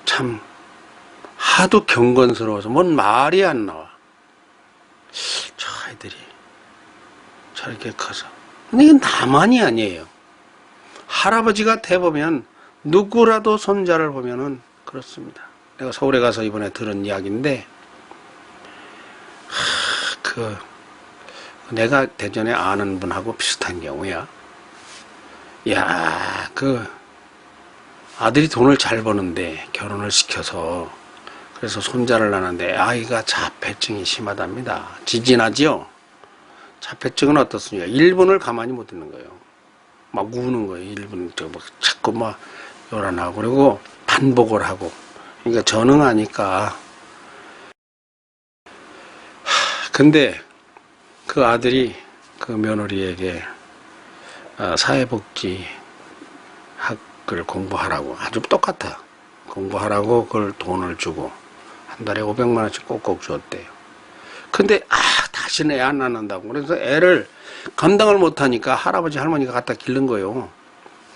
참 하도 경건스러워서 뭔 말이 안 나와. 저 아이들이 저렇게 커서. 근데 이건 나만이 아니에요. 할아버지가 돼보면 누구라도 손자를 보면은 그렇습니다. 내가 서울에 가서 이번에 들은 이야기인데, 내가 대전에 아는 분하고 비슷한 경우야. 야, 아들이 돈을 잘 버는데 결혼을 시켜서 그래서 손자를 낳는데 아이가 자폐증이 심하답니다. 지진하지요? 자폐증은 어떻습니까? 1분을 가만히 못 있는 거예요. 막 우는 거예요. 1분 막 자꾸 막 요란하고 그리고 반복을 하고. 그러니까 전응하니까. 근데 그 아들이 그 며느리에게 사회복지 학을 공부하라고 아주 똑같아. 공부하라고 그걸 돈을 주고 한 달에 500만 원씩 꼭꼭 줬대요. 근데 다시는 애 안 낳는다고. 그래서 애를 감당을 못하니까 할아버지 할머니가 갖다 기른 거예요.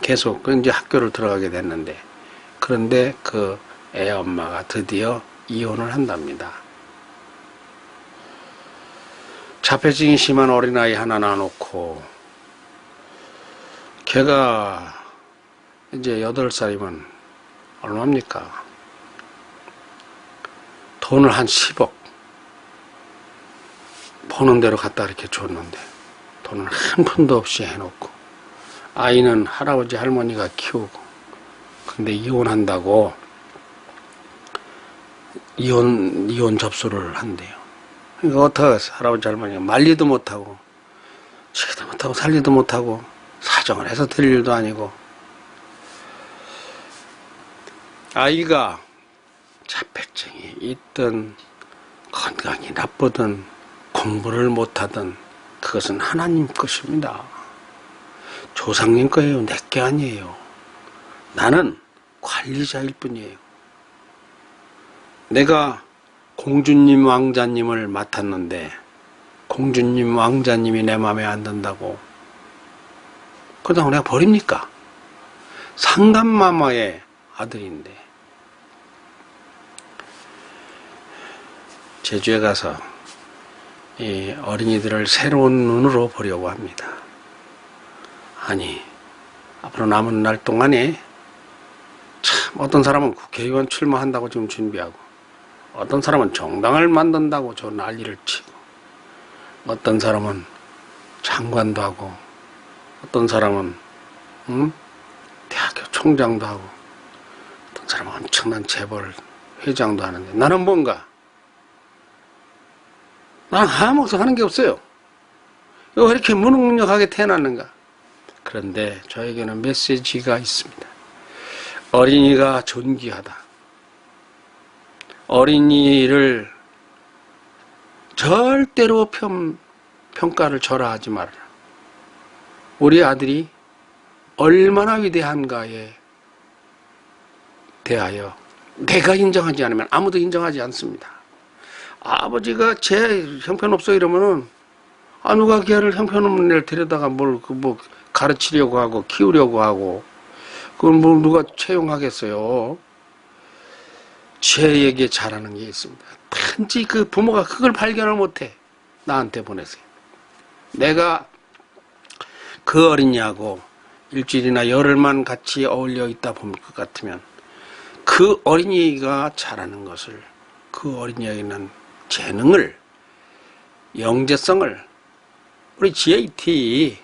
계속. 그 이제 학교를 들어가게 됐는데, 그런데 그 애 엄마가 드디어 이혼을 한답니다. 자폐증이 심한 어린아이 하나 놔놓고 걔가 이제 8살이면 얼마입니까? 돈을 한 10억 버는 대로 갖다 이렇게 줬는데 돈은 한 푼도 없이 해놓고 아이는 할아버지 할머니가 키우고, 근데 이혼한다고 이혼 접수를 한대요. 그러니까 어떡하겠어. 할아버지 할머니가 말리도 못하고 치기도 못하고 살리도 못하고 사정을 해서 될 일도 아니고. 아이가 자폐증이 있든 건강이 나쁘든 공부를 못하든 그것은 하나님 것입니다. 조상님 거예요. 내 게 아니에요. 나는 관리자일 뿐이에요. 내가 공주님 왕자님을 맡았는데 공주님 왕자님이 내 마음에 안 든다고 그러다가 내가 버립니까? 상감마마의 아들인데. 제주에 가서 이 어린이들을 새로운 눈으로 보려고 합니다. 아니, 앞으로 남은 날 동안에 참 어떤 사람은 국회의원 출마한다고 지금 준비하고, 어떤 사람은 정당을 만든다고 저 난리를 치고, 어떤 사람은 장관도 하고, 어떤 사람은 대학교 총장도 하고, 어떤 사람은 엄청난 재벌 회장도 하는데, 나는 뭔가? 나는 아무것도 하는 게 없어요. 왜 이렇게 무능력하게 태어났는가? 그런데 저에게는 메시지가 있습니다. 어린이가 존귀하다. 어린이를 절대로 평가를 절하하지 말아라. 우리 아들이 얼마나 위대한가에 대하여 내가 인정하지 않으면 아무도 인정하지 않습니다. 아버지가 제 형편없어 이러면은 누가 걔를 형편없는 애를 데려다가 뭐 가르치려고 하고 키우려고 하고 그걸 뭐 누가 채용하겠어요. 쟤에게 잘하는 게 있습니다. 단지 그 부모가 그걸 발견을 못해 나한테 보내세요. 내가 그 어린이하고 일주일이나 열흘만 같이 어울려 있다 볼 것 같으면 그 어린이가 잘하는 것을, 그 어린이에게는 재능을, 영재성을, 우리 GAT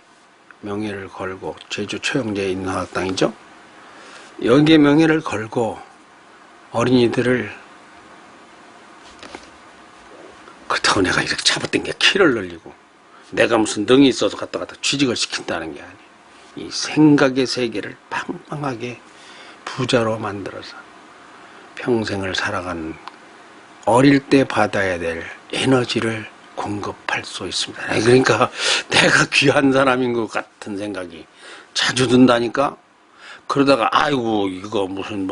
명예를 걸고, 제주 초영제 인하학당이죠. 여기에 명예를 걸고 어린이들을, 그렇다고 내가 이렇게 잡아당겨 키를 늘리고 내가 무슨 능이 있어서 갖다 취직을 시킨다는 게 아니에요. 이 생각의 세계를 빵빵하게 부자로 만들어서 평생을 살아간, 어릴 때 받아야 될 에너지를 공급할 수 있습니다. 그러니까 내가 귀한 사람인 것 같은 생각이 자주 든다니까. 그러다가 아이고 이거 무슨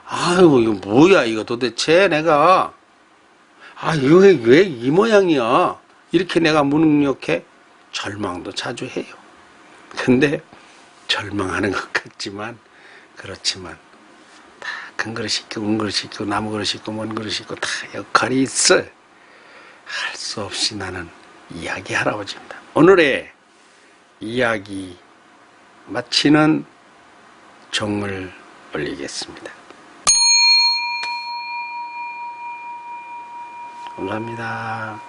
아이고 이거 뭐야 이거 도대체 내가 이거 왜 이 모양이야, 이렇게 내가 무능력해 절망도 자주 해요. 근데 절망하는 것 같지만 그렇지만 다 큰 그릇 있고 은 그릇 있고 나무 그릇 있고 먼 그릇 있고 다 역할이 있어. 할 수 없이 나는 이야기 할아버지입니다. 오늘의 이야기 마치는 종을 올리겠습니다. 감사합니다.